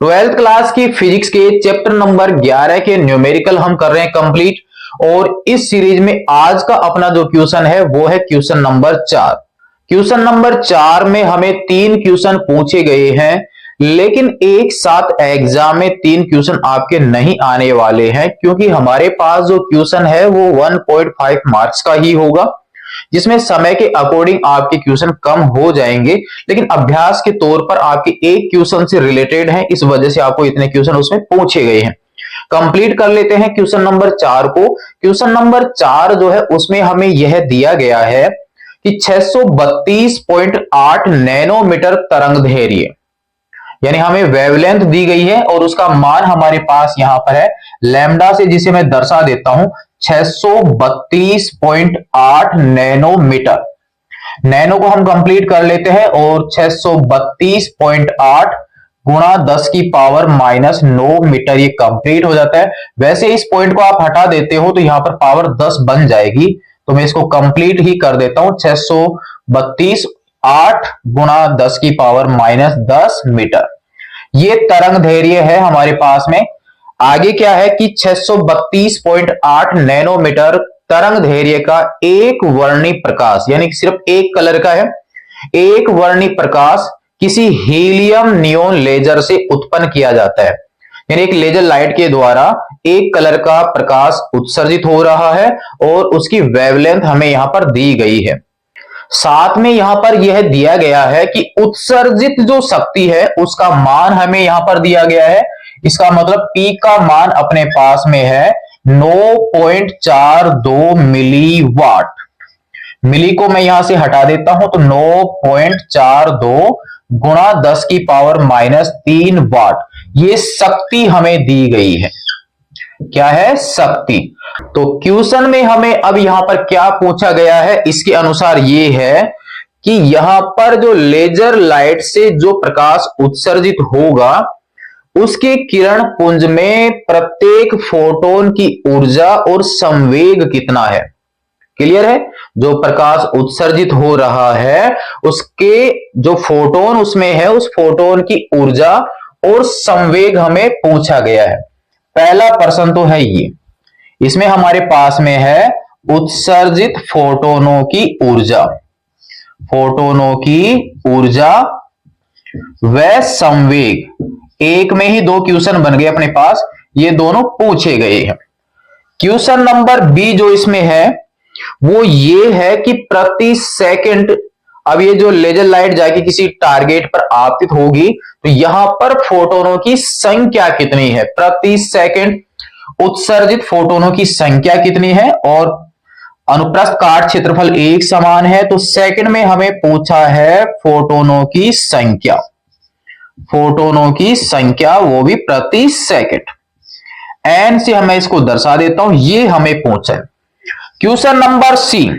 Twelfth class की physics के chapter number 11 के न्यूमेरिकल हम कर रहे हैं कंप्लीट। और इस सीरीज में आज का अपना जो क्वेश्चन है वो है क्वेश्चन नंबर 4। क्वेश्चन नंबर 4 में हमें 3 क्वेश्चन पूछे गए हैं, लेकिन एक साथ एग्जाम में 3 क्वेश्चन आपके नहीं आने वाले हैं, क्योंकि हमारे पास जो क्वेश्चन है वो 1.5 मार्क्स का ही होगा, जिसमें समय के अकॉर्डिंग आपके क्वेश्चन कम हो जाएंगे, लेकिन अभ्यास के तौर पर आपके एक क्वेश्चन से रिलेटेड है, इस वजह से आपको इतने क्वेश्चन उसमें पूछे गए हैं। कंप्लीट कर लेते हैं क्वेश्चन नंबर 4 को। क्वेश्चन नंबर 4 जो है उसमें हमें यह दिया गया है कि 632.8 नैनोमीटर तरंगदैर्घ्य, यानी हमें वेवलेंथ दी गई है और उसका मान हमारे पास यहां पर है लैम्डा से, जिसे मैं दर्शा देता हूं 632.8 नैनोमीटर। नैनो को हम कंप्लीट कर लेते हैं और 632.8 गुणा 10 की पावर माइनस 9 मीटर ये कंप्लीट हो जाता है। वैसे इस पॉइंट को आप हटा देते हो तो यहां पर पावर 10 बन जाएगी, तो मैं इसको कंप्लीट ही कर देता हूं। 632.8 गुणा 10 की पावर माइनस 10 मीटर ये तरंगदैर्घ्य है हमारे पास में। आगे क्या है कि 632.8 नैनोमीटर तरंगदैर्घ्य का एक वर्णी प्रकाश, यानी सिर्फ एक कलर का है, एक वर्णी प्रकाश किसी हीलियम नियोन लेजर से उत्पन्न किया जाता है। यानी एक लेजर लाइट के द्वारा एक कलर का प्रकाश उत्सर्जित हो रहा है और उसकी वेवलेंथ हमें यहां पर दी गई है। साथ में यहां पर यह दिया गया है कि उत्सर्जित जो शक्ति है उसका मान हमें यहां पर दिया गया है। इसका मतलब P का मान अपने पास में है 9.42 मिलीवाट। मिली को मैं यहां से हटा देता हूं तो 9.42 गुणा 10 की पावर माइनस 3 वाट ये शक्ति हमें दी गई है। क्या है? शक्ति। तो क्वेश्चन में हमें अब यहां पर क्या पूछा गया है, इसके अनुसार ये है कि यहां पर जो लेजर लाइट से जो प्रकाश उत्सर्जित होगा उसके किरण पुंज में प्रत्येक फोटोन की ऊर्जा और संवेग कितना है। क्लियर है? जो प्रकाश उत्सर्जित हो रहा है उसके जो फोटोन उसमें है उस फोटोन की ऊर्जा और संवेग हमें पूछा गया है। पहला प्रश्न तो है ये, इसमें हमारे पास में है उत्सर्जित फोटोनों की ऊर्जा, फोटोनों की ऊर्जा व संवेग। एक में ही दो क्वेश्चन बन गए अपने पास, ये दोनों पूछे गए हैं। क्वेश्चन नंबर बी जो इसमें है वो ये है कि प्रति सेकंड, अब ये जो लेजर लाइट जाके किसी टारगेट पर आपतित होगी तो यहां पर फोटोनों की संख्या कितनी है, प्रति सेकंड उत्सर्जित फोटोनों की संख्या कितनी है। और अनुप्रस्थ काट क्षेत्रफल एक समान है, तो सेकंड में हमें पूछा है फोटोनों की संख्या, फोटोनों की संख्या वो भी प्रति सेकंड। एन से मैं इसको दर्शा देता हूं, ये हमें पूछा है। क्वेश्चन नंबर सी,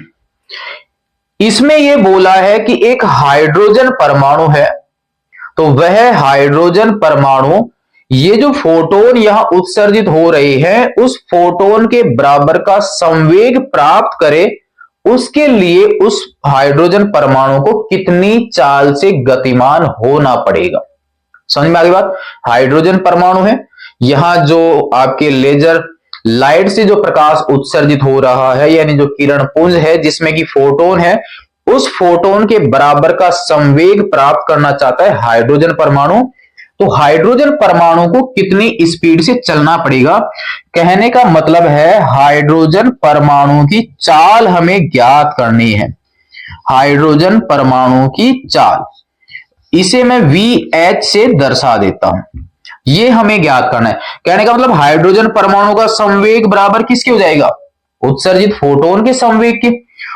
इसमें यह बोला है कि एक हाइड्रोजन परमाणु है, तो वह हाइड्रोजन परमाणु ये जो फोटोन यहां उत्सर्जित हो रहे हैं उस फोटोन के बराबर का संवेग प्राप्त करे, उसके लिए उस हाइड्रोजन परमाणु को कितनी चाल से गतिमान होना पड़ेगा। समझ में आ गई बात? हाइड्रोजन परमाणु है, यहां जो आपके लेजर लाइट से जो प्रकाश उत्सर्जित हो रहा है, यानी जो किरण पुंज है जिसमें कि फोटोन है, उस फोटोन के बराबर का संवेग प्राप्त करना चाहता है हाइड्रोजन परमाणु। तो हाइड्रोजन परमाणु को कितनी स्पीड से चलना पड़ेगा, कहने का मतलब है हाइड्रोजन परमाणु की चाल हमें ज्ञात करनी है। हाइड्रोजन परमाणु की चाल, इसे मैं VH से दर्शा देता हूं, ये हमें ज्ञात करना है। कहने का मतलब हाइड्रोजन परमाणु का संवेग बराबर किसके हो जाएगा, उत्सर्जित फोटोन के संवेग के,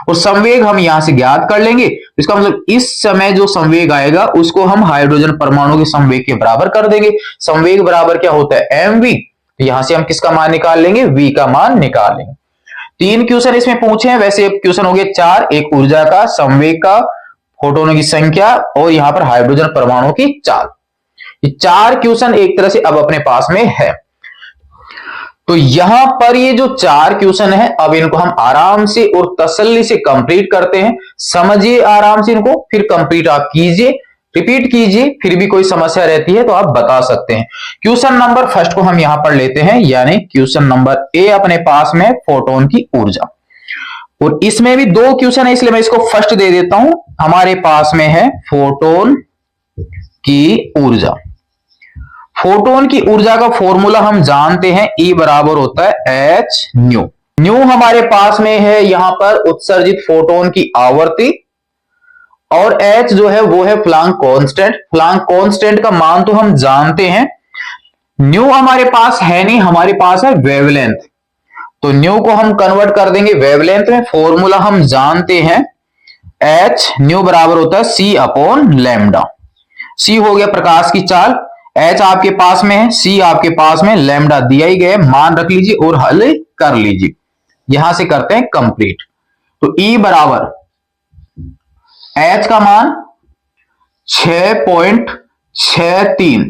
और संवेग हम यहां से ज्ञात कर लेंगे। इसका मतलब इस समय जो संवेग आएगा उसको हम हाइड्रोजन परमाणु के संवेग के बराबर कर देंगे। संवेग बराबर क्या होता है, mv। तो यहां से हम किसका मान निकाल लेंगे, v का मान निकाल लेंगे। 3 क्वेश्चन इसमें पूछे हैं, वैसे क्वेश्चन हो गए 4, एक ऊर्जा का, संवेग का, फोटोनों की संख्या और यहां पर हाइड्रोजन परमाणु की चाल। ये 4 क्वेश्चन एक तरह से अब अपने पास में है। तो यहां पर ये जो 4 क्वेश्चन है अब इनको हम आराम से और तसल्ली से कंप्लीट करते हैं। समझिए आराम से इनको, फिर कंप्लीट आप कीजिए। रिपीट कीजिए, फिर भी कोई समस्या रहती है तो आप बता सकते हैं। क्वेश्चन नंबर फर्स्ट को हम यहां पर लेते हैं, यानी क्वेश्चन नंबर ए अपने पास में फोटोन की ऊर्जा, और इसमें भी दो क्वेश्चन है इसलिए मैं इसको फर्स्ट दे देता हूं। हमारे पास में है फोटोन की ऊर्जा। फोटोन की ऊर्जा का फॉर्मूला हम जानते हैं, E बराबर होता है एच न्यू। न्यू हमारे पास में है यहां पर उत्सर्जित फोटोन की आवर्ती, और H जो है वो है प्लांक कांस्टेंट। प्लांक कांस्टेंट का मान तो हम जानते हैं, न्यू हमारे पास है नहीं, हमारे पास है वेवलेंथ, तो न्यू को हम कन्वर्ट कर देंगे वेवलेंथ में। फॉर्मूला हम जानते हैं, H न्यू बराबर होता है C अपॉन लैम्डा। C हो गया प्रकाश की चाल, H आपके पास में है, C आपके पास में, लैम्डा दिया ही गया, मान रख लीजिए और हल कर लीजिए। यहां से करते हैं कंप्लीट। तो E बराबर H का मान 6.63,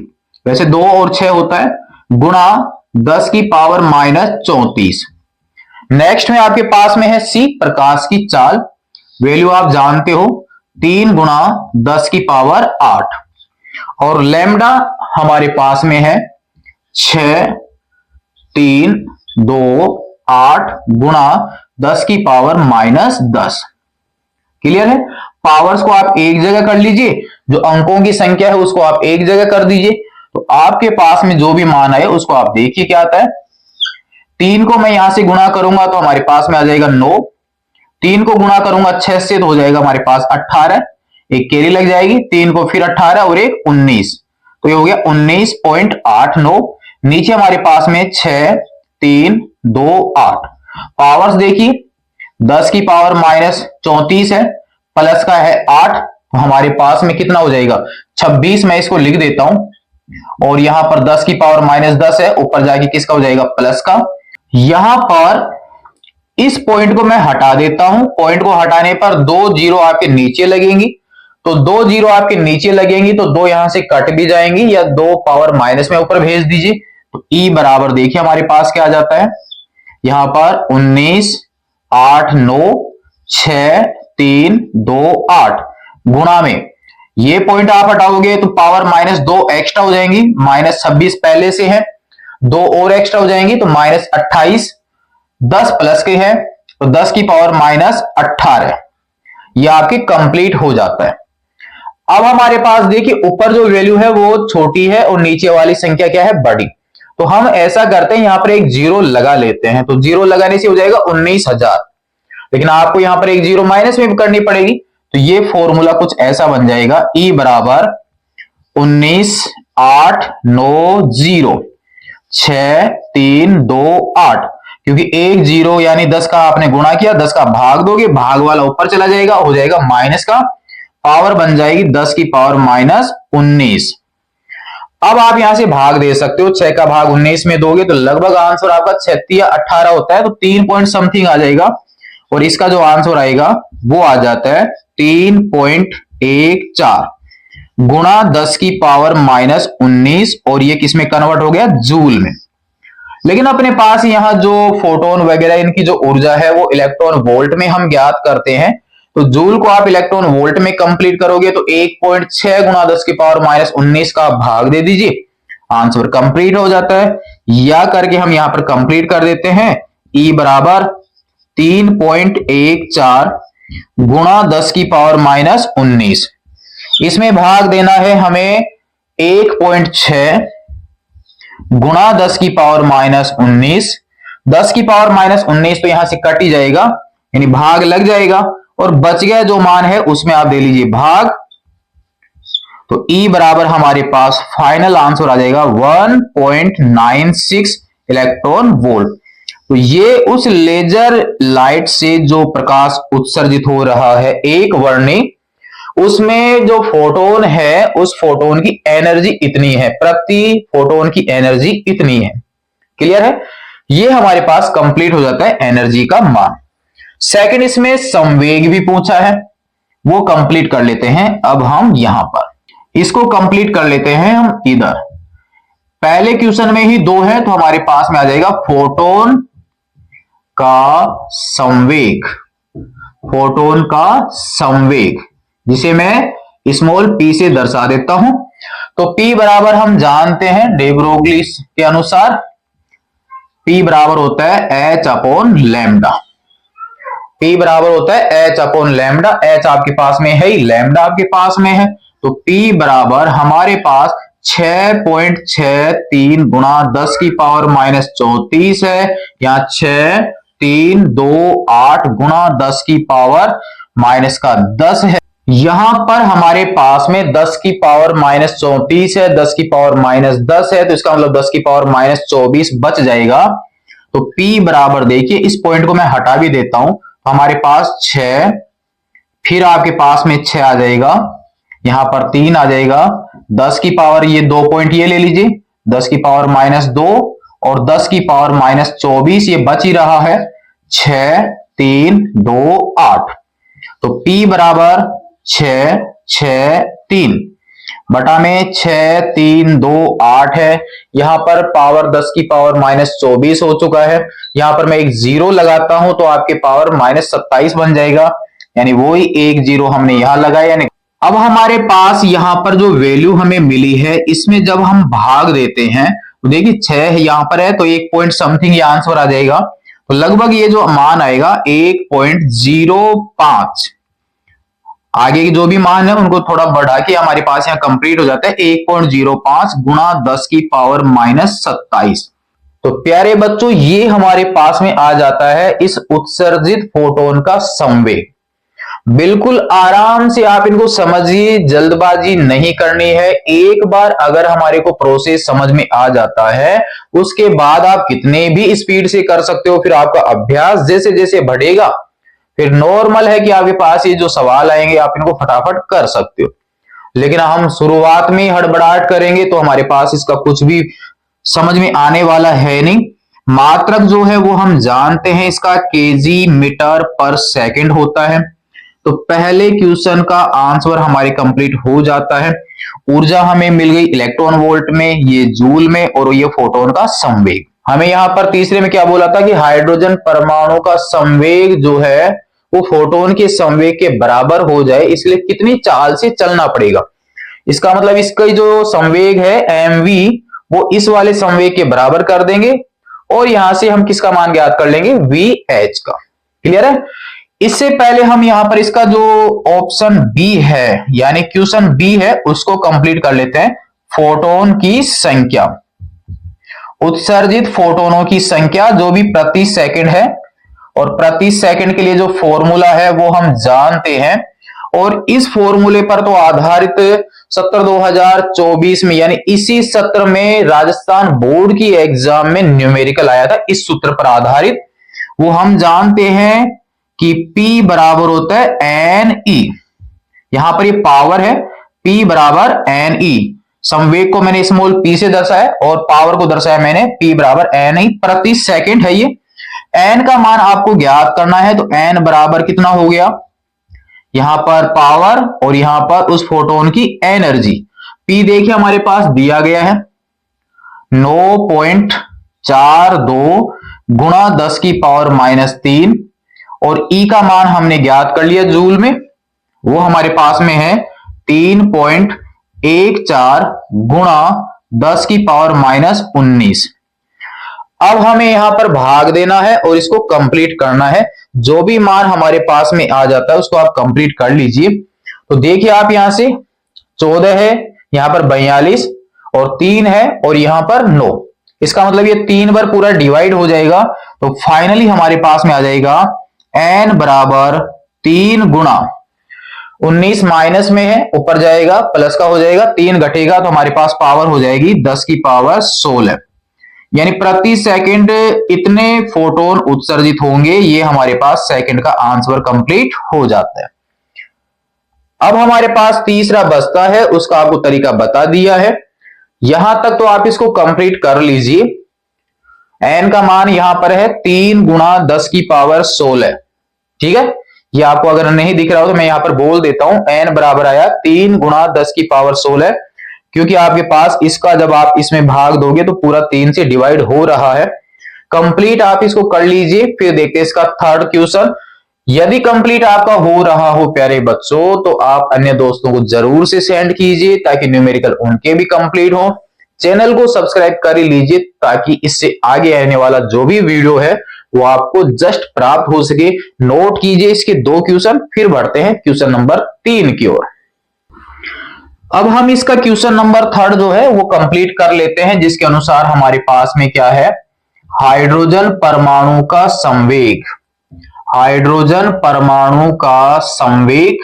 वैसे 2 और 6 होता है, गुणा 10 की पावर माइनस 34। नेक्स्ट में आपके पास में है C प्रकाश की चाल, वैल्यू आप जानते हो 3 गुणा 10 की पावर 8, और लैम्डा हमारे पास में है 6 3 2 8 गुणा 10 की पावर माइनस 10। क्लियर है? पावर्स को आप एक जगह कर लीजिए, जो अंकों की संख्या है उसको आप एक जगह कर दीजिए, तो आपके पास में जो भी मान आए उसको आप देखिए क्या आता है। 3 को मैं यहां से गुणा करूंगा तो हमारे पास में आ जाएगा 9, 3 को गुणा करूंगा 6 से तो हो जाएगा हमारे पास 18, एक कैरी लग जाएगी, 3 को फिर 18 और एक 19, तो ये हो गया 19.89। नीचे हमारे पास में 6 3 2 8, पावर्स देखिए 10 की पावर माइनस 34 है, प्लस का है 8, तो हमारे पास में कितना हो जाएगा 26। मैं इसको लिख देता हूं, और यहां पर 10 की पावर माइनस 10 है, ऊपर जाके किसका हो जाएगा प्लस का। यहां पर इस पॉइंट को मैं हटा देता हूं, पॉइंट को हटाने पर 2 जीरो आपके नीचे लगेंगी, तो 2 जीरो आपके नीचे लगेंगी तो 2 यहां से कट भी जाएंगी, या 2 पावर माइनस में ऊपर भेज दीजिए, तो E बराबर देखिए हमारे पास क्या आ जाता है, यहां पर 19 8 9 6 3 2 8 गुणा में ये पॉइंट आप हटाओगे तो पावर माइनस 2 एक्स्ट्रा हो जाएंगी, माइनस 26 पहले से है, 2 और एक्स्ट्रा हो जाएंगी तो माइनस 28, 10 प्लस के है तो 10 की पावर माइनस 18, यह आपके कंप्लीट हो जाता है। अब हमारे पास देखिए ऊपर जो वैल्यू है वो छोटी है और नीचे वाली संख्या क्या है बड़ी, तो हम ऐसा करते हैं यहां पर एक जीरो लगा लेते हैं, तो जीरो लगाने से हो जाएगा 19,000, लेकिन आपको यहां पर एक जीरो माइनस में भी करनी पड़ेगी, तो ये फॉर्मूला कुछ ऐसा बन जाएगा, E बराबर 19,890 6 3 2 8, क्योंकि एक जीरो यानी 10 का आपने गुणा किया, 10 का भाग दोगे, भाग वाला ऊपर चला जाएगा, हो जाएगा माइनस का, पावर बन जाएगी 10 की पावर माइनस 19। अब आप यहां से भाग दे सकते हो, 6 का भाग 19 में दोगे तो लगभग आंसर आपका 36 या 18 होता है, तो 3 पॉइंट समथिंग आ जाएगा, और इसका जो आंसर आएगा वो आ जाता है 3.14 गुणा 10 की पावर माइनस 19, और ये किसमें कन्वर्ट हो गया जूल में। लेकिन अपने पास यहां जो फोटोन वगैरह इनकी जो ऊर्जा है वो इलेक्ट्रॉन वोल्ट में हम ज्ञात करते हैं, तो जूल को आप इलेक्ट्रॉन वोल्ट में कंप्लीट करोगे तो 1.6 गुणा 10 की पावर माइनस 19 का भाग दे दीजिए, आंसर कंप्लीट हो जाता है। या करके हम यहां पर कंप्लीट कर देते हैं, E बराबर 3.14 गुणा 10 की पावर माइनस 19, इसमें भाग देना है हमें 1.6 गुणा 10 की पावर माइनस 19, 10 की पावर माइनस 19 तो यहां से कट ही जाएगा, यानी भाग लग जाएगा, और बच गया जो मान है उसमें आप दे लीजिए भाग, तो E बराबर हमारे पास फाइनल आंसर आ जाएगा 1.96 इलेक्ट्रॉन वोल्ट। तो ये उस लेजर लाइट से जो प्रकाश उत्सर्जित हो रहा है एक वर्णी, उसमें जो फोटोन है उस फोटोन की एनर्जी इतनी है, प्रति फोटोन की एनर्जी इतनी है। क्लियर है? ये हमारे पास कंप्लीट हो जाता है एनर्जी का मान। सेकंड इसमें संवेग भी पूछा है, वो कंप्लीट कर लेते हैं। अब हम यहां पर इसको कंप्लीट कर लेते हैं, हम इधर पहले क्वेश्चन में ही 2 है तो हमारे पास में आ जाएगा फोटोन का संवेग, फोटोन का संवेग, जिसे मैं स्मॉल p से दर्शा देता हूं। तो p बराबर हम जानते हैं डे ब्रोगली के अनुसार p बराबर होता है h अपॉन लैम्डा। p बराबर होता है h अपॉन लैम्डा। h आपके पास में है ही, लैम्डा आपके पास में है, तो p बराबर हमारे पास 6.63 गुणा 10 की पावर माइनस 34 है। यहाँ 6328 गुणा 10 की पावर माइनस का 10 है। यहां पर हमारे पास में 10 की पावर माइनस 34 है, 10 की पावर माइनस 10 है, तो इसका मतलब 10 की पावर माइनस 24 बच जाएगा। तो P बराबर देखिए, इस पॉइंट को मैं हटा भी देता हूं, हमारे पास 6, फिर आपके पास में 6 आ जाएगा, यहां पर 3 आ जाएगा, 10 की पावर ये 2 पॉइंट ये ले लीजिए, 10 की पावर माइनस 2 और 10 की पावर माइनस 24, ये बच ही रहा है 6 3 2 8। तो P बराबर 6 6 3 बटा में 6 3 2 8 है। यहां पर पावर 10 की पावर माइनस 24 हो चुका है, यहां पर मैं एक जीरो लगाता हूं तो आपके पावर माइनस 27 बन जाएगा, यानी वो ही एक जीरो हमने यहां लगाया। यानी अब हमारे पास यहां पर जो वैल्यू हमें मिली है, इसमें जब हम भाग देते हैं तो देखिए 6 यहां पर है तो 1 पॉइंट समथिंग ये आंसर आ जाएगा, तो लगभग ये जो मान आएगा 1.05। आगे के जो भी मान है उनको थोड़ा बढ़ा के हमारे पास यहाँ कंप्लीट हो जाता है 1.05 गुणा 10 की पावर माइनस 27। तो प्यारे बच्चों, ये हमारे पास में आ जाता है इस उत्सर्जित फोटोन का संवेग। बिल्कुल आराम से आप इनको समझिए, जल्दबाजी नहीं करनी है। एक बार अगर हमारे को प्रोसेस समझ में आ जाता है, उसके बाद आप कितने भी स्पीड से कर सकते हो, फिर आपका अभ्यास जैसे जैसे बढ़ेगा फिर नॉर्मल है कि आपके पास ये जो सवाल आएंगे आप इनको फटाफट कर सकते हो। लेकिन हम शुरुआत में हड़बड़ाहट करेंगे तो हमारे पास इसका कुछ भी समझ में आने वाला है नहीं। मात्रक जो है वो हम जानते हैं, इसका केजी मीटर पर सेकंड होता है। तो पहले क्वेश्चन का आंसर हमारे कंप्लीट हो जाता है। ऊर्जा हमें मिल गई इलेक्ट्रॉन वोल्ट में, ये जूल में, और ये फोटोन का संवेग। हमें यहां पर तीसरे में क्या बोला था कि हाइड्रोजन परमाणु का संवेग जो है वो फोटोन के संवेग के बराबर हो जाए, इसलिए कितनी चाल से चलना पड़ेगा। इसका मतलब इसका जो संवेग है mv वो इस वाले संवेग के बराबर कर देंगे, और यहां से हम किसका मान ज्ञात कर लेंगे, vh का। क्लियर है। इससे पहले हम यहां पर इसका जो ऑप्शन बी है यानी क्वेश्चन बी है उसको कंप्लीट कर लेते हैं। फोटोन की संख्या, उत्सर्जित फोटोनों की संख्या जो भी प्रति सेकंड है, और प्रति सेकंड के लिए जो फॉर्मूला है वो हम जानते हैं, और इस फॉर्मूले पर तो आधारित सत्र 2024 में यानी इसी सत्र में राजस्थान बोर्ड की एग्जाम में न्यूमेरिकल आया था इस सूत्र पर आधारित। वो हम जानते हैं कि P बराबर होता है NE, यहां पर ये पावर है, P बराबर NE। संवेग को मैंने स्मॉल p से दर्शाया और पावर को दर्शाया मैंने P बराबर NE प्रति सेकंड है। ये n का मान आपको ज्ञात करना है, तो n बराबर कितना हो गया, यहां पर पावर और यहां पर उस फोटोन की एनर्जी। P देखिए हमारे पास दिया गया है 9.42 गुणा 10 की पावर माइनस 3, और E का मान हमने ज्ञात कर लिया जूल में, वो हमारे पास में है 3.14 गुणा 10 की पावर माइनस 19। अब हमें यहां पर भाग देना है और इसको कंप्लीट करना है। जो भी मान हमारे पास में आ जाता है उसको आप कंप्लीट कर लीजिए। तो देखिए आप यहां से 14 है, यहां पर 42 और 3 है और यहां पर 9। इसका मतलब ये 3 बार पूरा डिवाइड हो जाएगा, तो फाइनली हमारे पास में आ जाएगा n बराबर 3 गुणा 19 माइनस में है, ऊपर जाएगा प्लस का हो जाएगा, 3 घटेगा तो हमारे पास पावर हो जाएगी 10 की पावर 16, यानी प्रति सेकंड इतने फोटोन उत्सर्जित होंगे। ये हमारे पास सेकंड का आंसर कंप्लीट हो जाता है। अब हमारे पास तीसरा बचता है, उसका आपको तरीका बता दिया है। यहां तक तो आप इसको कंप्लीट कर लीजिए। n का मान यहां पर है 3 गुणा 10 की पावर 16, ठीक है। ये आपको अगर नहीं दिख रहा हो तो मैं यहां पर बोल देता हूं, n बराबर आया 3 गुणा 10 की पावर 16, क्योंकि आपके पास इसका जब आप इसमें भाग दोगे तो पूरा 3 से डिवाइड हो रहा है। कंप्लीट आप इसको कर लीजिए, फिर देखते हैं इसका थर्ड क्वेश्चन। यदि कंप्लीट आपका हो रहा हो प्यारे बच्चों, तो आप अन्य दोस्तों को जरूर से सेंड कीजिए ताकि न्यूमेरिकल उनके भी कंप्लीट हो। चैनल को सब्सक्राइब कर लीजिए ताकि इससे आगे आने वाला जो भी वीडियो है वो आपको जस्ट प्राप्त हो सके। नोट कीजिए इसके 2 क्वेश्चन, फिर बढ़ते हैं क्वेश्चन नंबर 3 की ओर। अब हम इसका क्वेश्चन नंबर 3 जो है वो कंप्लीट कर लेते हैं, जिसके अनुसार हमारे पास में क्या है, हाइड्रोजन परमाणु का संवेग। हाइड्रोजन परमाणु का संवेग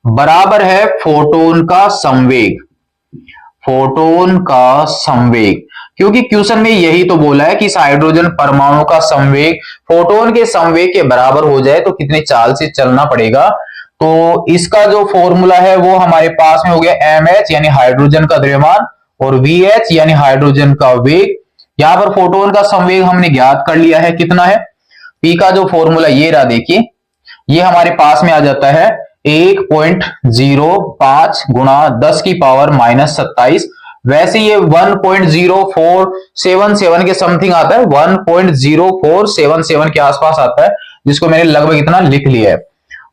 बराबर है फोटोन का संवेग। फोटोन का संवेग, क्योंकि क्वेश्चन में यही तो बोला है कि इस हाइड्रोजन परमाणु का संवेग फोटोन के संवेग के बराबर हो जाए तो कितनी चाल से चलना पड़ेगा। तो इसका जो फॉर्मूला है वो हमारे पास में हो गया mh यानी हाइड्रोजन का द्रव्यमान और vh यानी हाइड्रोजन का वेग। यहां पर फोटोन का संवेग हमने ज्ञात कर लिया है, कितना है, p का जो फॉर्मूला ये रहा, देखिए ये हमारे पास में आ जाता है 1.05 गुणा 10 की पावर -27। वैसे ये 1.0477 के समथिंग आता है, 1.0477 के आसपास आता है, जिसको मैंने लगभग इतना लिख लिया है।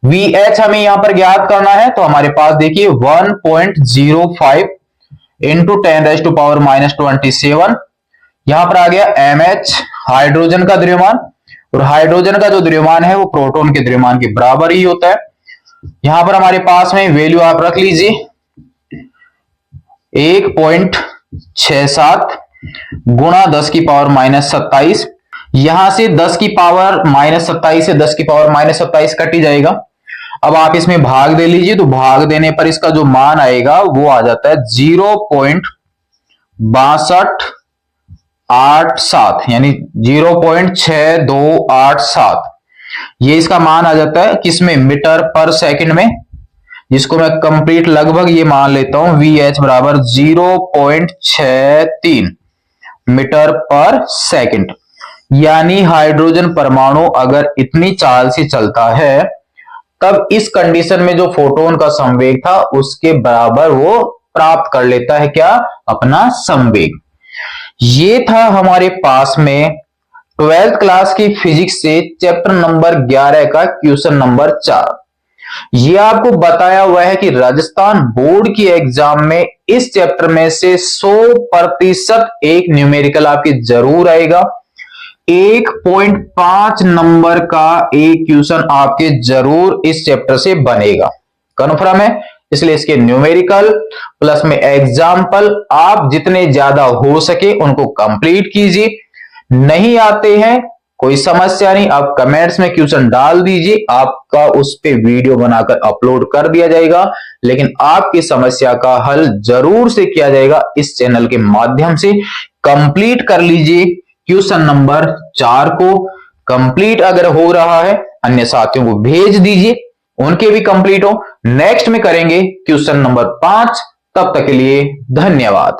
VH हमें यहां पर ज्ञात करना है, तो हमारे पास देखिए 1.05 इंटू 10⁻⁻27 यहां पर आ गया MH हाइड्रोजन का द्रव्यमान, और हाइड्रोजन का जो द्रव्यमान है वो प्रोटॉन के द्रव्यमान के बराबर ही होता है। यहां पर हमारे पास में वैल्यू आप रख लीजिए 1.67 गुणा 10 की पावर -27। यहां से 10 की पावर -27 से 10 की पावर -27 कट ही जाएगा। अब आप इसमें भाग दे लीजिए, तो भाग देने पर इसका जो मान आएगा वो आ जाता है 0.6287 यानी 0.6287। ये इसका मान आ जाता है किसमें, मीटर पर सेकंड में, जिसको मैं कंप्लीट लगभग ये मान लेता हूं VH बराबर 0.63 मीटर पर सेकंड। यानी हाइड्रोजन परमाणु अगर इतनी चाल से चलता है तब इस कंडीशन में जो फोटोन का संवेग था उसके बराबर वो प्राप्त कर लेता है, क्या, अपना संवेग। ये था हमारे पास में 12th क्लास की फिजिक्स से चैप्टर नंबर 11 का क्वेश्चन नंबर 4। ये आपको बताया हुआ है कि राजस्थान बोर्ड की एग्जाम में इस चैप्टर में से 100% एक न्यूमेरिकल आपके जरूर आएगा। 1.5 नंबर का एक क्वेश्चन आपके जरूर इस चैप्टर से बनेगा, कन्फर्म है। इसलिए इसके न्यूमेरिकल प्लस में एग्जाम्पल आप जितने ज्यादा हो सके उनको कंप्लीट कीजिए। नहीं आते हैं कोई समस्या नहीं, आप कमेंट्स में क्वेश्चन डाल दीजिए, आपका उस पे वीडियो बनाकर अपलोड कर दिया जाएगा। लेकिन आपकी समस्या का हल जरूर से किया जाएगा इस चैनल के माध्यम से। कंप्लीट कर लीजिए क्वेश्चन नंबर 4 को। कंप्लीट अगर हो रहा है अन्य साथियों को भेज दीजिए, उनके भी कंप्लीट हो। नेक्स्ट में करेंगे क्वेश्चन नंबर 5। तब तक के लिए धन्यवाद।